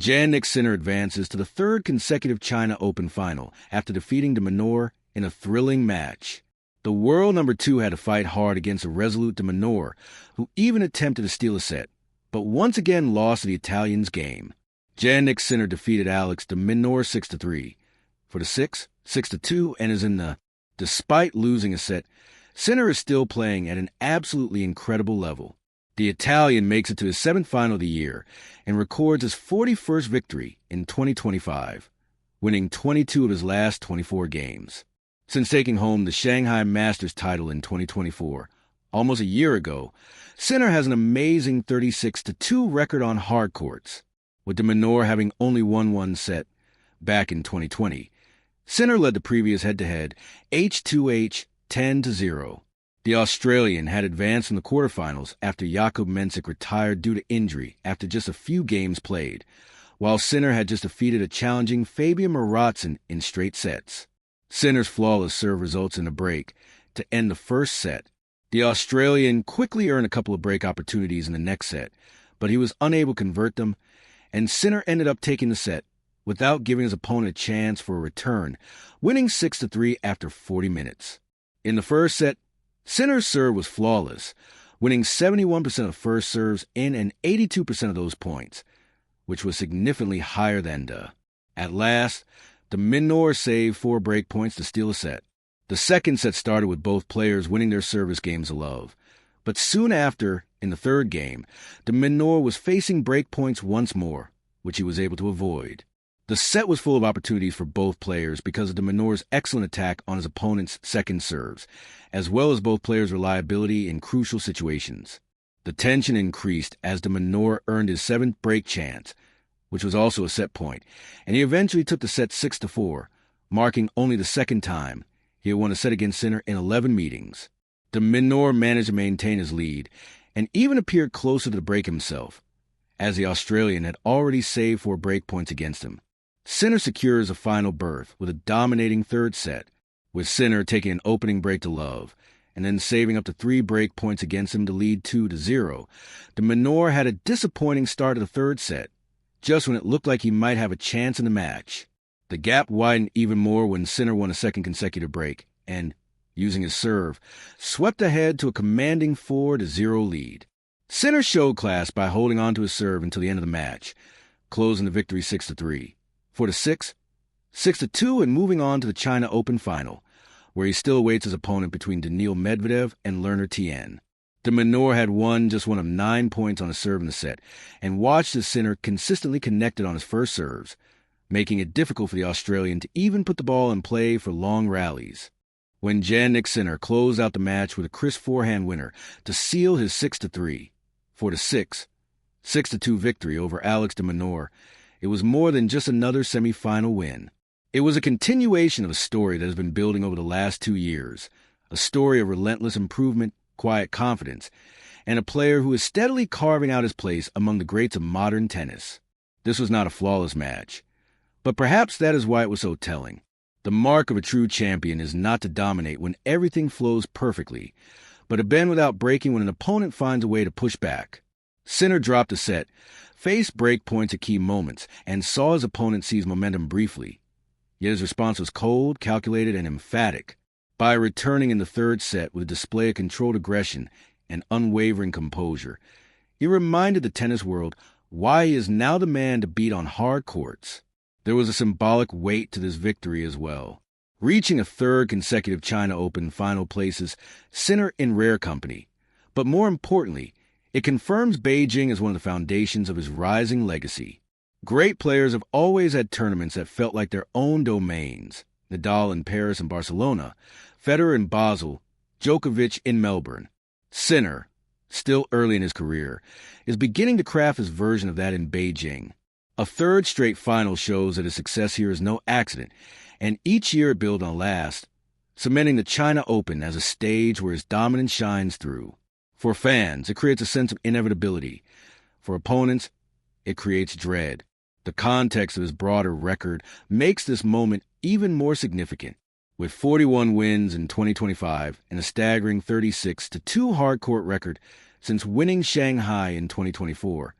Jannik Sinner advances to the third consecutive China Open final after defeating de Miñaur in a thrilling match. The world number 2 had to fight hard against a resolute de Miñaur, who even attempted to steal a set, but once again lost to the Italian's game. Jannik Sinner defeated Alex de Miñaur 6-3 for the 6, 6-2, and is in the... Despite losing a set, Sinner is still playing at an absolutely incredible level. The Italian makes it to his 7th final of the year and records his 41st victory in 2025, winning 22 of his last 24 games. Since taking home the Shanghai Masters title in 2024, almost a year ago, Sinner has an amazing 36-2 record on hard courts, with de Miñaur having only won one set back in 2020. Sinner led the previous head-to-head H2H 10-0. The Australian had advanced in the quarterfinals after Jakub Mensik retired due to injury after just a few games played, while Sinner had just defeated a challenging Fabian Maratson in straight sets. Sinner's flawless serve results in a break to end the first set. The Australian quickly earned a couple of break opportunities in the next set, but he was unable to convert them, and Sinner ended up taking the set without giving his opponent a chance for a return, winning 6-3 after 40 minutes. In the first set, Sinner's serve was flawless, winning 71% of first serves in and 82% of those points, which was significantly higher than de. At last, de Miñaur saved 4 break points to steal a set. The second set started with both players winning their service games of love, but soon after, in the third game, de Miñaur was facing break points once more, which he was able to avoid. The set was full of opportunities for both players because of de Miñaur's excellent attack on his opponent's second serves, as well as both players' reliability in crucial situations. The tension increased as de Miñaur earned his 7th break chance, which was also a set point, and he eventually took the set 6-4, marking only the second time he had won a set against Sinner in 11 meetings. De Miñaur managed to maintain his lead and even appeared closer to the break himself, as the Australian had already saved 4 break points against him. Sinner secures a final berth with a dominating third set, with Sinner taking an opening break to love, and then saving up to 3 break points against him to lead 2-0. De Miñaur had a disappointing start to the third set, just when it looked like he might have a chance in the match. The gap widened even more when Sinner won a second consecutive break, and, using his serve, swept ahead to a commanding 4-0 lead. Sinner showed class by holding on to his serve until the end of the match, closing the victory 6-3. For the 6, 6-2, and moving on to the China Open final, where he still awaits his opponent between Daniil Medvedev and Tien. De Miñaur had won just one of 9 points on a serve in the set, and watched as Sinner consistently connected on his first serves, making it difficult for the Australian to even put the ball in play for long rallies. When Jannik Sinner closed out the match with a crisp forehand winner to seal his 6-3, for the 6, 6-2 victory over Alex de Miñaur, it was more than just another semi-final win. It was a continuation of a story that has been building over the last 2 years, a story of relentless improvement, quiet confidence, and a player who is steadily carving out his place among the greats of modern tennis. This was not a flawless match, but perhaps that is why it was so telling. The mark of a true champion is not to dominate when everything flows perfectly, but to bend without breaking when an opponent finds a way to push back. Sinner dropped a set, faced break points at key moments, and saw his opponent seize momentum briefly. Yet his response was cold, calculated, and emphatic. By returning in the third set with a display of controlled aggression and unwavering composure, he reminded the tennis world why he is now the man to beat on hard courts. There was a symbolic weight to this victory as well. Reaching a third consecutive China Open final places Sinner in rare company, but more importantly, it confirms Beijing as one of the foundations of his rising legacy. Great players have always had tournaments that felt like their own domains. Nadal in Paris and Barcelona, Federer in Basel, Djokovic in Melbourne. Sinner, still early in his career, is beginning to craft his version of that in Beijing. A third straight final shows that his success here is no accident, and each year it builds on last, cementing the China Open as a stage where his dominance shines through. For fans, it creates a sense of inevitability. For opponents, it creates dread. The context of his broader record makes this moment even more significant. With 41 wins in 2025 and a staggering 36-2 hardcourt record since winning Shanghai in 2024,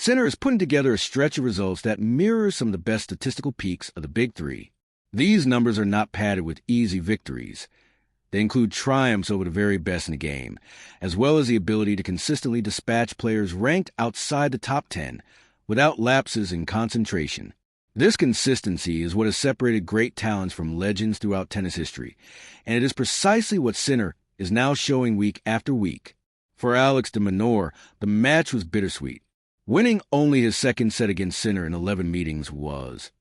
Sinner is putting together a stretch of results that mirrors some of the best statistical peaks of the Big Three. These numbers are not padded with easy victories. They include triumphs over the very best in the game, as well as the ability to consistently dispatch players ranked outside the top 10 without lapses in concentration. This consistency is what has separated great talents from legends throughout tennis history, and it is precisely what Sinner is now showing week after week. For Alex de Miñaur, the match was bittersweet. Winning only his second set against Sinner in 11 meetings was,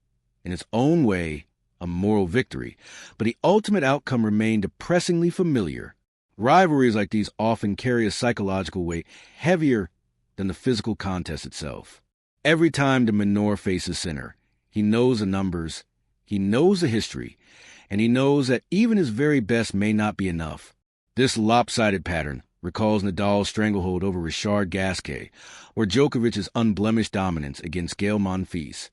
in its own way, a moral victory, but the ultimate outcome remained depressingly familiar. Rivalries like these often carry a psychological weight heavier than the physical contest itself. Every time de Miñaur faces Sinner, he knows the numbers, he knows the history, and he knows that even his very best may not be enough. This lopsided pattern recalls Nadal's stranglehold over Richard Gasquet, or Djokovic's unblemished dominance against Gael Monfils.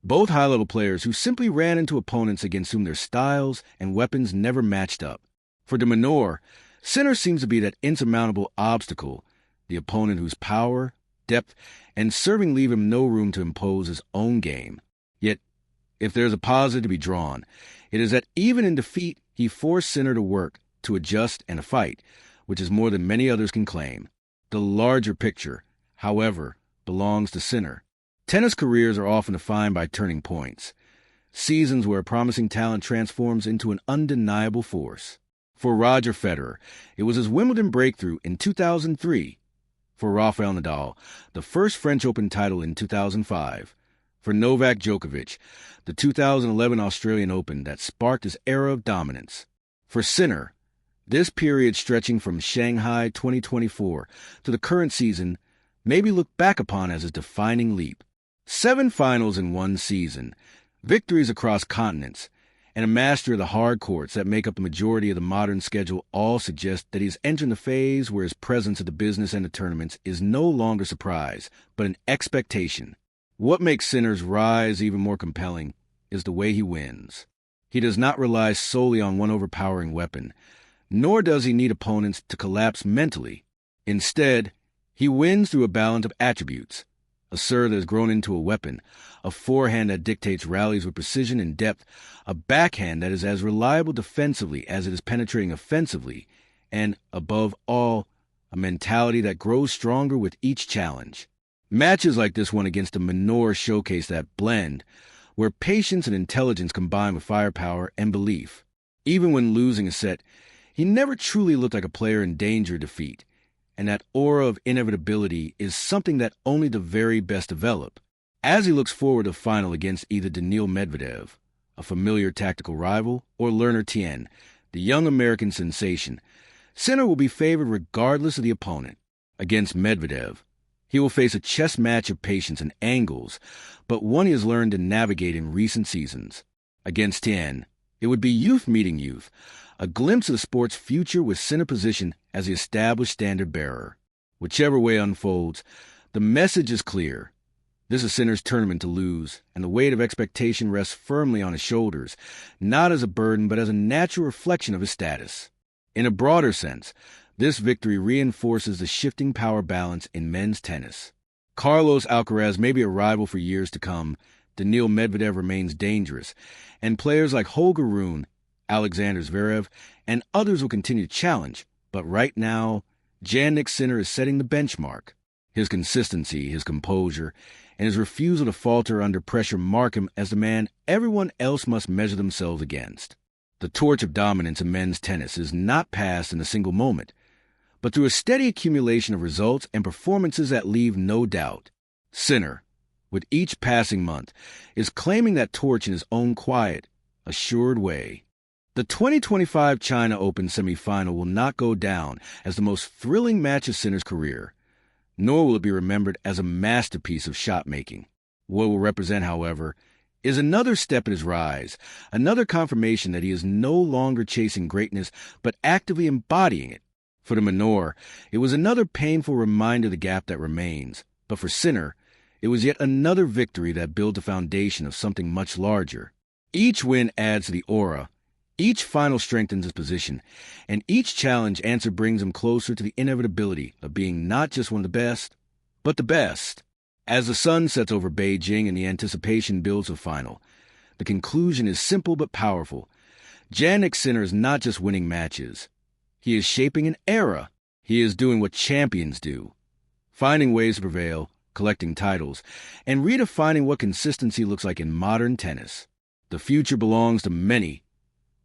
Both high-level players who simply ran into opponents against whom their styles and weapons never matched up. For de Miñaur, Sinner seems to be that insurmountable obstacle, the opponent whose power, depth, and serving leave him no room to impose his own game. Yet, if there is a positive to be drawn, it is that even in defeat, he forced Sinner to work, to adjust, and to fight, which is more than many others can claim. The larger picture, however, belongs to Sinner. Tennis careers are often defined by turning points, seasons where a promising talent transforms into an undeniable force. For Roger Federer, it was his Wimbledon breakthrough in 2003. For Rafael Nadal, the first French Open title in 2005. For Novak Djokovic, the 2011 Australian Open that sparked his era of dominance. For Sinner, this period stretching from Shanghai 2024 to the current season may be looked back upon as a defining leap. 7 finals in one season, victories across continents, and a master of the hard courts that make up the majority of the modern schedule all suggest that he's entering the phase where his presence at the business end of tournaments is no longer surprise, but an expectation. What makes Sinner's rise even more compelling is the way he wins. He does not rely solely on one overpowering weapon, nor does he need opponents to collapse mentally. Instead, he wins through a balance of attributes. A serve that has grown into a weapon, a forehand that dictates rallies with precision and depth, a backhand that is as reliable defensively as it is penetrating offensively, and, above all, a mentality that grows stronger with each challenge. Matches like this one against de Miñaur showcase that blend, where patience and intelligence combine with firepower and belief. Even when losing a set, he never truly looked like a player in danger of defeat. And that aura of inevitability is something that only the very best develop. As he looks forward to the final against either Daniil Medvedev, a familiar tactical rival, or Learner Tien, the young American sensation, Sinner will be favored regardless of the opponent. Against Medvedev, he will face a chess match of patience and angles, but one he has learned to navigate in recent seasons. Against Tien, it would be youth meeting youth, a glimpse of the sport's future with Sinner positioned as the established standard-bearer. Whichever way unfolds, the message is clear. This is Sinner's tournament to lose, and the weight of expectation rests firmly on his shoulders, not as a burden but as a natural reflection of his status. In a broader sense, this victory reinforces the shifting power balance in men's tennis. Carlos Alcaraz may be a rival for years to come, Daniil Medvedev remains dangerous, and players like Holger Rune, Alexander Zverev, and others will continue to challenge, but right now, Jannik Sinner is setting the benchmark. His consistency, his composure, and his refusal to falter under pressure mark him as the man everyone else must measure themselves against. The torch of dominance in men's tennis is not passed in a single moment, but through a steady accumulation of results and performances that leave no doubt. Sinner, with each passing month, is claiming that torch in his own quiet, assured way. The 2025 China Open semifinal will not go down as the most thrilling match of Sinner's career, nor will it be remembered as a masterpiece of shot-making. What it will represent, however, is another step in his rise, another confirmation that he is no longer chasing greatness, but actively embodying it. For de Miñaur, it was another painful reminder of the gap that remains, but for Sinner, it was yet another victory that builds a foundation of something much larger. Each win adds to the aura, each final strengthens his position, and each challenge answer brings him closer to the inevitability of being not just one of the best, but the best. As the sun sets over Beijing and the anticipation builds a final, the conclusion is simple but powerful. Jannik Sinner is not just winning matches. He is shaping an era. He is doing what champions do, finding ways to prevail, collecting titles, and redefining what consistency looks like in modern tennis. The future belongs to many,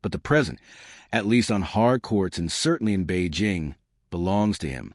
but the present, at least on hard courts and certainly in Beijing, belongs to him.